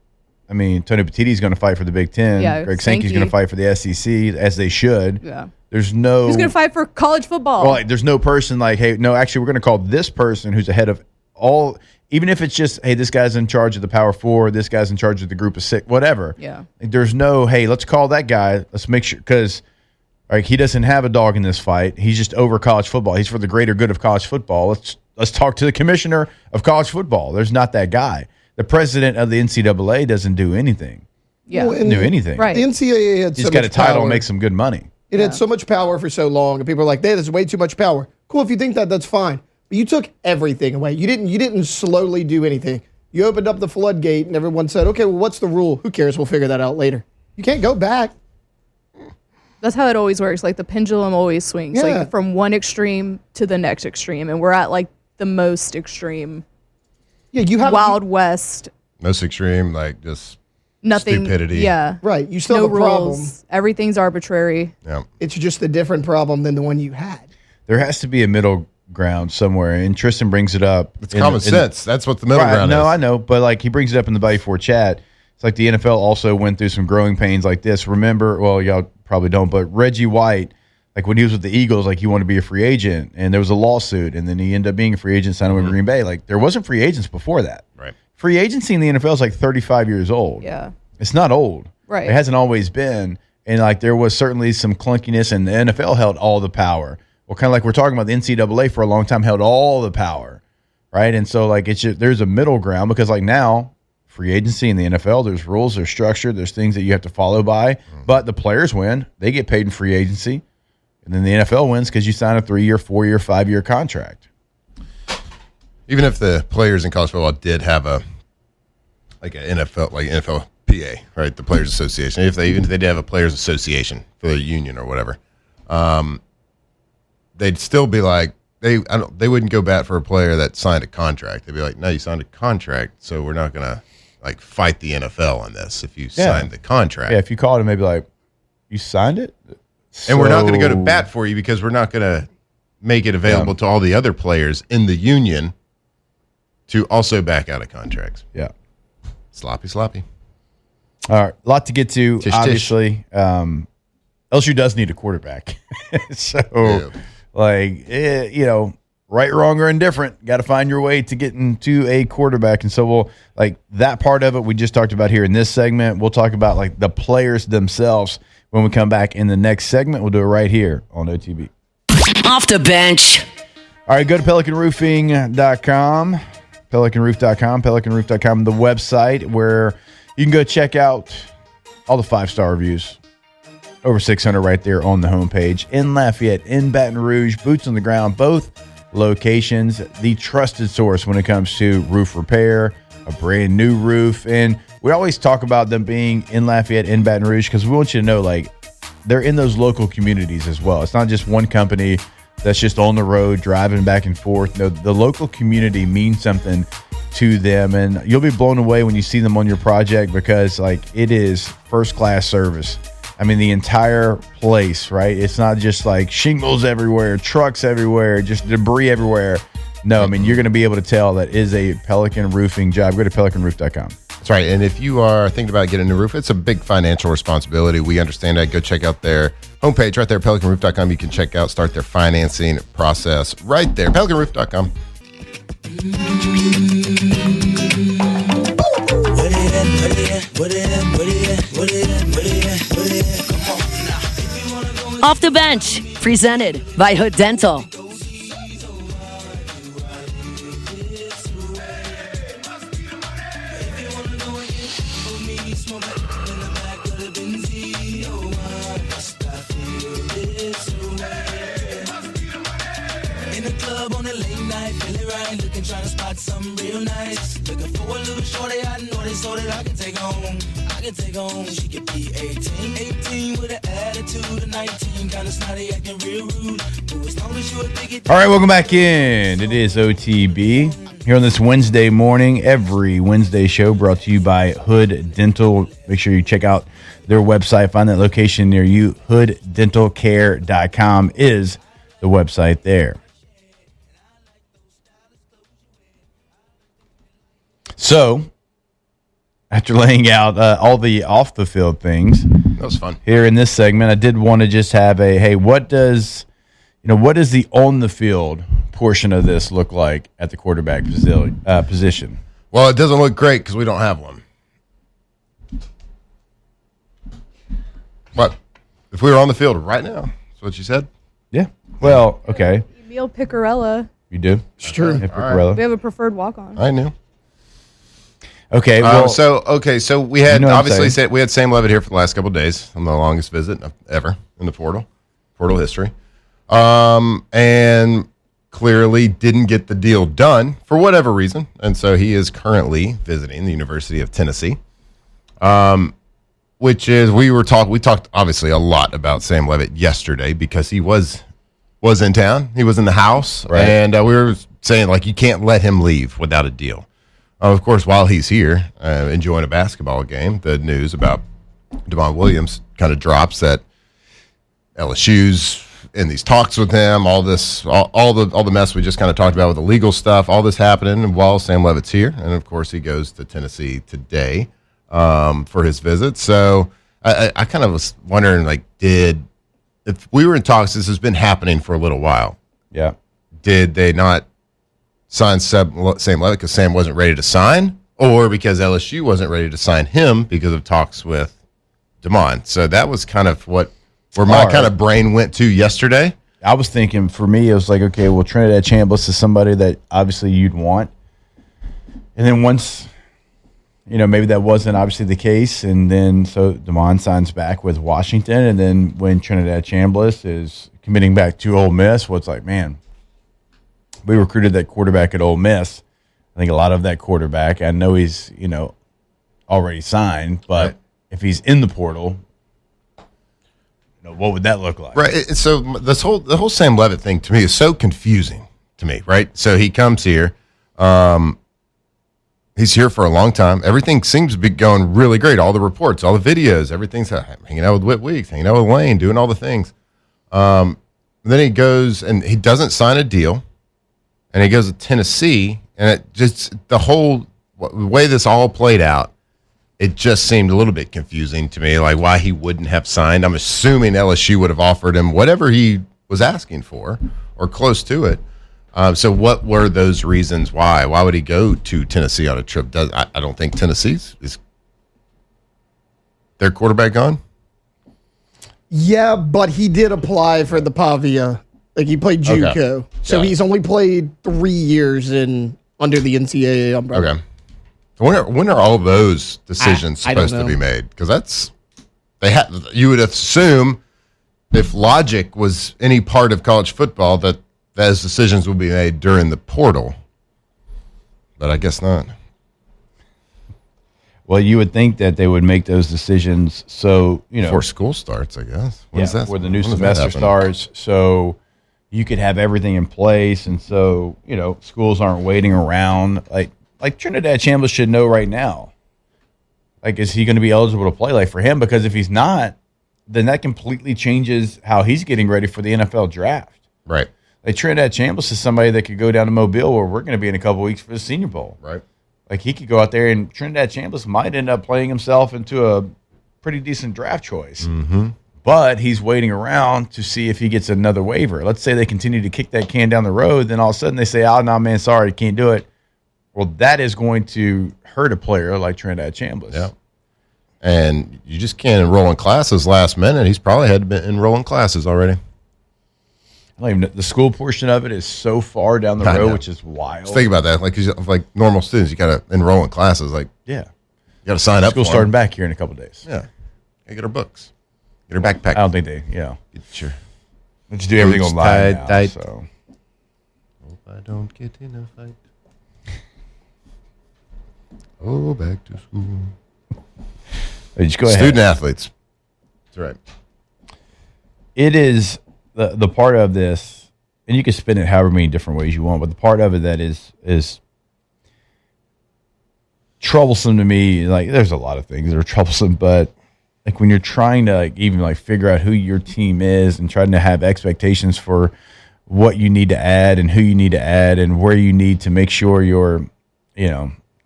E: I mean, Tony Petitti's going to fight for the Big Ten.
G: Yeah,
E: Greg Sankey's going to fight for the SEC, as they should.
G: Yeah.
E: There's no.
G: Who's going to fight for college football?
E: Well, like, there's no person like, hey, no, actually, we're going to call this person who's ahead of all, even if it's just, hey, this guy's in charge of the Power Four, this guy's in charge of the Group of Six, whatever.
G: Yeah.
E: Like, there's no, hey, let's call that guy. Let's make sure, because like, he doesn't have a dog in this fight. He's just over college football. He's for the greater good of college football. Let's talk to the commissioner of college football. There's not that guy. The president of the NCAA doesn't do anything.
G: Yeah.
F: Well, and
E: Do anything.
G: Right.
F: The NCAA had
E: He's
F: so
E: got
F: much
E: a title
F: power.
E: and makes some good money.
F: It had so much power for so long, and people are like, "Hey, there's way too much power." Cool, if you think that, that's fine. But you took everything away. You didn't slowly do anything. You opened up the floodgate, and everyone said, "Okay, well, what's the rule? Who cares? We'll figure that out later." You can't go back.
G: That's how it always works. Like, the pendulum always swings,
F: Yeah.
G: like, from one extreme to the next extreme. And we're at, like, the most extreme,
F: Yeah, you have
G: Wild West,
D: Most extreme, like just
G: nothing.
D: stupidity.
G: Yeah.
F: right. You still
G: No
F: have a problem.
G: rules. Everything's arbitrary.
D: Yeah.
F: It's just a different problem than the one you had.
E: There has to be a middle ground somewhere, and Tristan brings it up.
D: It's common sense. That's what the middle
E: Right,
D: ground
E: no,
D: is.
E: I know, but like he brings it up in the Body 4 chat. It's like the NFL also went through some growing pains like this. Remember, well, y'all probably don't, but Reggie White, like when he was with the Eagles, like he wanted to be a free agent, and there was a lawsuit, and then he ended up being a free agent, signing with Green Bay. Like there wasn't free agents before that.
D: Right.
E: Free agency in the NFL is like 35 years old.
G: Yeah.
E: It's not old.
G: Right.
E: It hasn't always been. And like there was certainly some clunkiness, and the NFL held all the power. Well, kind of like we're talking about, the NCAA for a long time held all the power, right? And so like it's just, there's a middle ground, because like now free agency in the NFL, there's rules, there's structure, there's things that you have to follow by. But the players win; they get paid in free agency, and then the NFL wins because you sign a 3-year, 4-year, 5-year contract.
D: Even if the players in college football did have an NFLPA, right? The Players Association. Even if they did have a Players Association for their union or whatever, they'd still be like they wouldn't go bat for a player that signed a contract. They'd be like, no, you signed a contract, so we're not gonna like fight the NFL on this if you signed the contract.
E: Yeah, if you called him, they'd be like, "You signed it,"
D: and we're not going to go to bat for you because we're not going to make it available to all the other players in the union to also back out of contracts.
E: Yeah.
D: Sloppy.
E: All right, a lot to get to.
D: Tish.
E: Obviously, LSU does need a quarterback. So, right, wrong, or indifferent, got to find your way to getting to a quarterback. And so we'll like that part of it we just talked about here in this segment. We'll talk about like the players themselves when we come back in the next segment. We'll do it right here on OTB.
A: Off the bench.
E: All right, go to pelicanroofing.com, pelicanroof.com, the website where you can go check out all the 5-star reviews. Over 600 right there on the homepage. In Lafayette, in Baton Rouge, boots on the ground, both locations, the trusted source when it comes to roof repair, a brand new roof. And we always talk about them being in Lafayette, in Baton Rouge, because we want you to know, like, they're in those local communities as well. It's not just one company that's just on the road driving back and forth. No, the local community means something to them, and you'll be blown away when you see them on your project, because like it is first class service. I mean, the entire place, right? It's not just like shingles everywhere, trucks everywhere, just debris everywhere. No, I mean, you're going to be able to tell that is a Pelican roofing job. Go to pelicanroof.com.
D: That's right. And if you are thinking about getting a new roof, it's a big financial responsibility. We understand that. Go check out their homepage right there, pelicanroof.com. You can check out, start their financing process right there, pelicanroof.com.
A: Off the bench. Presented by Hood Dental.
H: In the club on the late
I: night, feel it right, looking, trying to spot something real nice. Looking for a little shorty, I know they so that I can take home. She could be 18 with an attitude of 19, kind of snotty, acting real rude. But as long as you think it.
E: All right, welcome back in. It is OTB here on this Wednesday morning. Every Wednesday show brought to you by Hood Dental. Make sure you check out their website. Find that location near you. HoodDentalCare.com is the website there. So, after laying out all the off-the-field things,
D: that was fun.
E: Here in this segment, I did want to just have what does the on-the-field portion of this look like at the quarterback position?
D: Well, it doesn't look great because we don't have one. What? If we were on the field right now, that's what you said?
E: Yeah. Well, okay.
G: Emil Picarella.
E: You do?
F: It's true.
E: Yeah, Picarella.
G: We have a preferred walk-on.
D: I knew.
E: Okay, well,
D: so we had we had Sam Leavitt here for the last couple of days on the longest visit ever in the portal history, and clearly didn't get the deal done for whatever reason, and so he is currently visiting the University of Tennessee, which is we talked obviously a lot about Sam Leavitt yesterday because he was in town, he was in the house, right. And we were saying you can't let him leave without a deal. Of course, while he's here enjoying a basketball game, the news about Damon Williams kind of drops that LSU's in these talks with him. All the mess we just kind of talked about with the legal stuff. All this happening while Sam Leavitt's here, and of course he goes to Tennessee today for his visit. So I kind of was wondering, if we were in talks, this has been happening for a little while.
E: Yeah,
D: did they not signed Sam Leavitt because Sam wasn't ready to sign, or because LSU wasn't ready to sign him because of talks with Damon? So that was kind of where my kind of brain went to yesterday.
E: I was thinking, for me, it was okay, well, Trinidad Chambliss is somebody that obviously you'd want. And then once, maybe that wasn't obviously the case, and then so Damon signs back with Washington, and then when Trinidad Chambliss is committing back to Ole Miss, man, we recruited that quarterback at Ole Miss. I think a lot of that quarterback, I know he's, already signed, but right. If he's in the portal, what would that look like?
D: Right. So the whole Sam Leavitt thing to me is so confusing to me, right? So he comes here. He's here for a long time. Everything seems to be going really great. All the reports, all the videos, everything's hanging out with Whit Weeks, hanging out with Lane, doing all the things. Then he goes and he doesn't sign a deal. And he goes to Tennessee, and it just the way this all played out, it just seemed a little bit confusing to me, why he wouldn't have signed. I'm assuming LSU would have offered him whatever he was asking for, or close to it. So what were those reasons why? Why would he go to Tennessee on a trip? I don't think Tennessee's is their quarterback gone.
F: Yeah, but he did apply for the Pavia. He played JUCO, okay. So he's only played 3 years under the NCAA umbrella.
D: Okay. When are all those decisions supposed to be made? Because you would assume if logic was any part of college football that those decisions would be made during the portal, but I guess not.
E: Well, you would think that they would make those decisions
D: before school starts, I guess.
E: Before the new semester starts, so you could have everything in place, and so schools aren't waiting around. Like Trinidad Chambliss should know right now. Is he going to be eligible to play? For him, because if he's not, then that completely changes how he's getting ready for the NFL draft.
D: Right.
E: Trinidad Chambliss is somebody that could go down to Mobile, where we're going to be in a couple weeks for the Senior Bowl.
D: Right.
E: He could go out there, and Trinidad Chambliss might end up playing himself into a pretty decent draft choice.
D: Mm-hmm.
E: But he's waiting around to see if he gets another waiver. Let's say they continue to kick that can down the road, then all of a sudden they say, "Oh, no, man, sorry, you can't do it." Well, that is going to hurt a player like Trinidad Chambliss.
D: Yeah. And you just can't enroll in classes last minute. He's probably had to enroll in classes already.
E: I don't even know. The school portion of it is so far down the road, which is wild.
D: Just think about that. Like normal students, you got to enroll in classes.
E: Yeah.
D: You got to sign up.
E: School starting back here in a couple of days.
D: Yeah. You get our books. Get her backpack.
E: I don't think they,
D: Get your
E: let's do everything online now,
D: tight.
E: so.
D: I don't get in a fight. Oh, back to school.
E: Just go ahead.
D: Student athletes. That's right.
E: It is the part of this, and you can spin it however many different ways you want, but the part of it that is troublesome to me, like there's a lot of things that are troublesome, but like when you're trying to even figure out who your team is and trying to have expectations for what you need to add and who you need to add and where you need to make sure you're,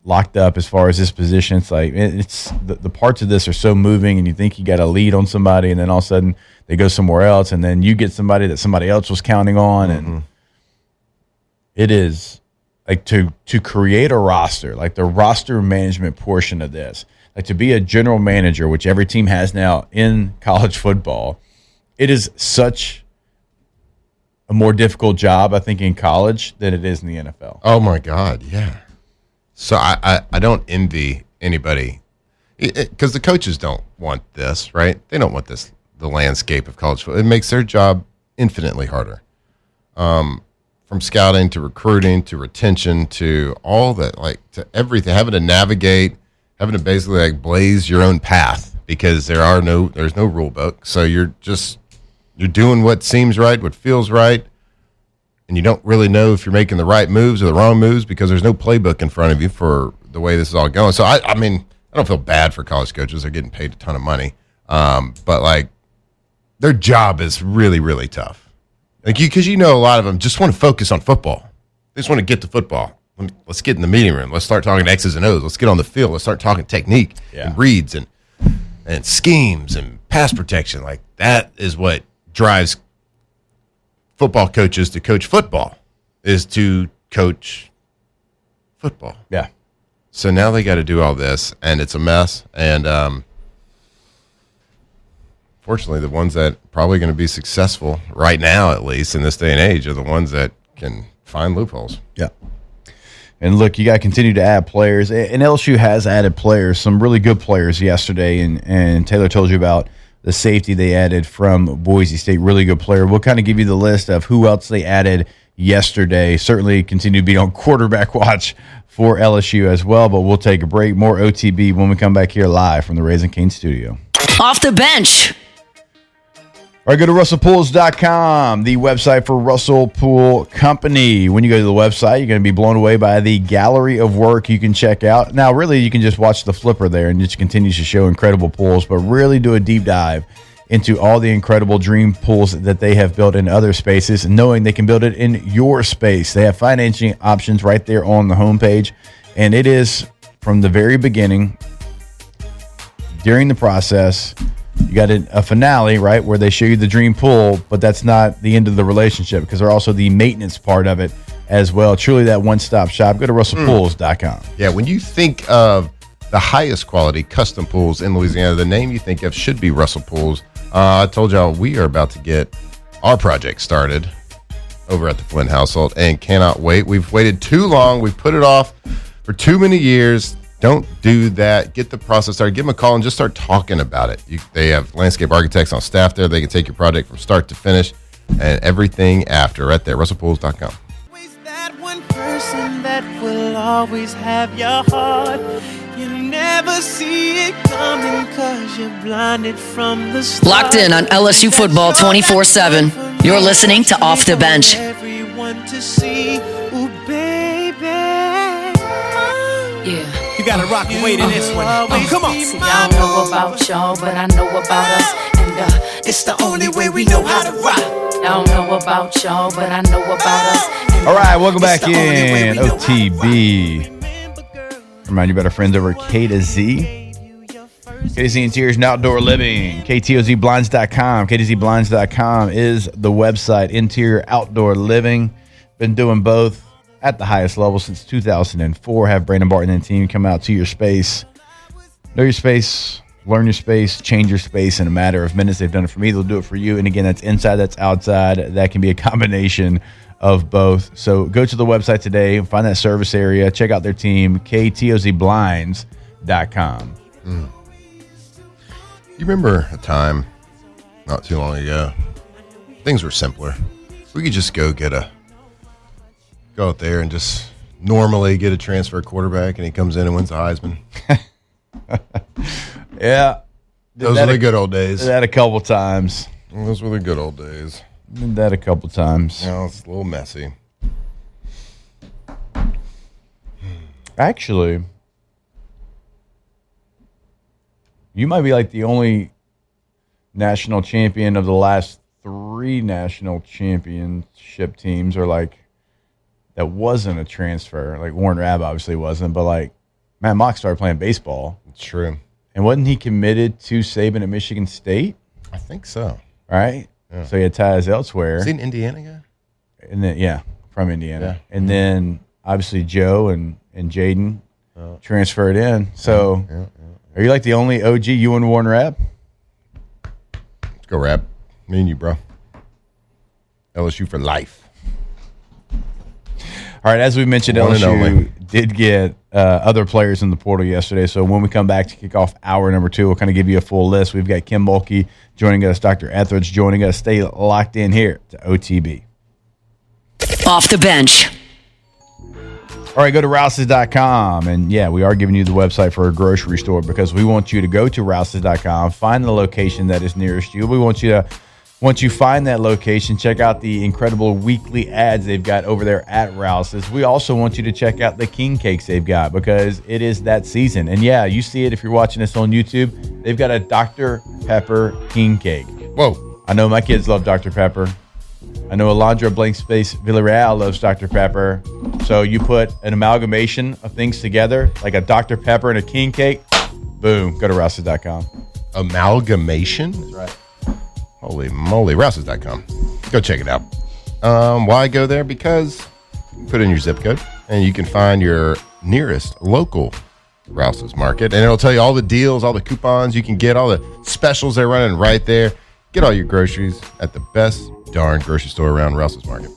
E: locked up as far as this position. It's like it's the parts of this are so moving, and you think you got a lead on somebody, and then all of a sudden they go somewhere else, and then you get somebody that somebody else was counting on, and it is like to create a roster, like the roster management portion of this, like to be a general manager, which every team has now in college football. It is such a more difficult job, I think, in college than it is in the NFL.
D: Oh my God, yeah. So I don't envy anybody because the coaches don't want this, right? They don't want this, the landscape of college football. It makes their job infinitely harder. From scouting to recruiting to retention to all that, to everything, having to navigate, having to basically blaze your own path because there's no rule book. So you're doing what seems right, what feels right. And you don't really know if you're making the right moves or the wrong moves because there's no playbook in front of you for the way this is all going. So, I don't feel bad for college coaches. They're getting paid a ton of money. But, their job is really, really tough. Because a lot of them just want to focus on football. They just want to get to football. Let's get in the meeting room. Let's start talking X's and O's. Let's get on the field. Let's start talking technique and reads and schemes and pass protection. That is what drives football coaches to coach football, is to coach football.
E: Yeah.
D: So now they got to do all this, and it's a mess. And fortunately, the ones that are probably going to be successful right now, at least in this day and age, are the ones that can find loopholes.
E: Yeah. And look, you got to continue to add players. And LSU has added players, some really good players yesterday. And Taylor told you about the safety they added from Boise State, really good player. We'll kind of give you the list of who else they added yesterday. Certainly continue to be on quarterback watch for LSU as well, but we'll take a break. More OTB when we come back here live from the Raising Cane studio.
A: Off the bench.
E: All right, go to RussellPools.com, the website for Russell Pool Company. When you go to the website, you're going to be blown away by the gallery of work you can check out. Now, really, you can just watch the flipper there, and it just continues to show incredible pools, but really do a deep dive into all the incredible dream pools that they have built in other spaces, knowing they can build it in your space. They have financing options right there on the homepage, and it is from the very beginning, during the process. You got a finale, right, where they show you the dream pool, but that's not the end of the relationship because they're also the maintenance part of it as well. Truly that one-stop shop. Go to RussellPools.com.
D: Yeah, when you think of the highest quality custom pools in Louisiana, the name you think of should be Russell Pools. I told y'all we are about to get our project started over at the Flynn household and cannot wait. We've waited too long. We've put it off for too many years. Don't do that. Get the process started. Give them a call and just start talking about it. They have landscape architects on staff there. They can take your project from start to finish and everything after right there. RussellPools.com.
I: That one person that will always have your heart. You never see it coming because you're blinded from the start.
A: Locked in on LSU football 24/7. You're listening to Off the Bench.
I: Everyone to see. Ooh, baby.
J: Yeah.
H: You gotta rock and wait in this one. Come on.
J: See, I don't know about y'all, but I know about us. And
I: It's the only way we know how to rock.
J: I don't know about y'all, but I know about us.
E: All right, welcome back in OTB. Remind you about our friends over at K to Z. K to Z Interiors and Outdoor Living. KTOZBlinds.com. KTOZBlinds.com is the website. Interior Outdoor Living. Been doing both at the highest level since 2004. Have Brandon Barton and team come out to your space. Know your space. Learn your space, change your space in a matter of minutes. They've done it for me. They'll do it for you. And again, that's inside, that's outside. That can be a combination of both. So go to the website today, find that service area, check out their team, KTOZBlinds.com.
D: You remember a time not too long ago, things were simpler. We could just go get a go out there and just normally get a transfer quarterback, and he comes in and wins the Heisman.
E: Yeah.
D: Those were the good old days.
E: Did that a couple times.
D: Those were the good old days.
E: Did that a couple times.
D: It's a little messy.
E: Actually, you might be like the only national champion of the last 3 national championship teams, or like that wasn't a transfer. Like Warren Rabb obviously wasn't, but like Matt Mock started playing baseball.
D: It's true.
E: And wasn't he committed to Saban at Michigan State?
D: I think so.
E: Right?
D: Yeah.
E: So he had ties elsewhere.
D: Is he an Indiana guy?
E: And then, from Indiana.
D: Yeah.
E: And then obviously Joe and Jaden transferred in. So are you like the only OG, you and Warren Rabb?
D: Let's go, Rabb. Me and you, bro. LSU for life.
E: All right, as we mentioned, LSU did get other players in the portal yesterday. So when we come back to kick off hour number 2, we'll kind of give you a full list. We've got Kim Mulkey joining us, Dr. Etheridge joining us. Stay locked in here to OTB.
A: Off the bench.
E: All right, go to Rouses.com. And yeah, we are giving you the website for a grocery store because we want you to go to Rouses.com, find the location that is nearest you. We want you to, once you find that location, check out the incredible weekly ads they've got over there at Rouses. We also want you to check out the king cakes they've got because it is that season. And yeah, you see it if you're watching this on YouTube. They've got a Dr. Pepper king cake.
D: Whoa.
E: I know my kids love Dr. Pepper. I know Alondra Blank Space Villarreal loves Dr. Pepper. So you put an amalgamation of things together, like a Dr. Pepper and a king cake, boom, go to Rouses.com.
D: Amalgamation?
E: That's right.
D: Holy moly, Rouses.com. Go check it out. Why go there? Because you put in your zip code and you can find your nearest local Rouses market. And it'll tell you all the deals, all the coupons you can get, all the specials they're running right there. Get all your groceries at the best darn grocery store around Rouses Market.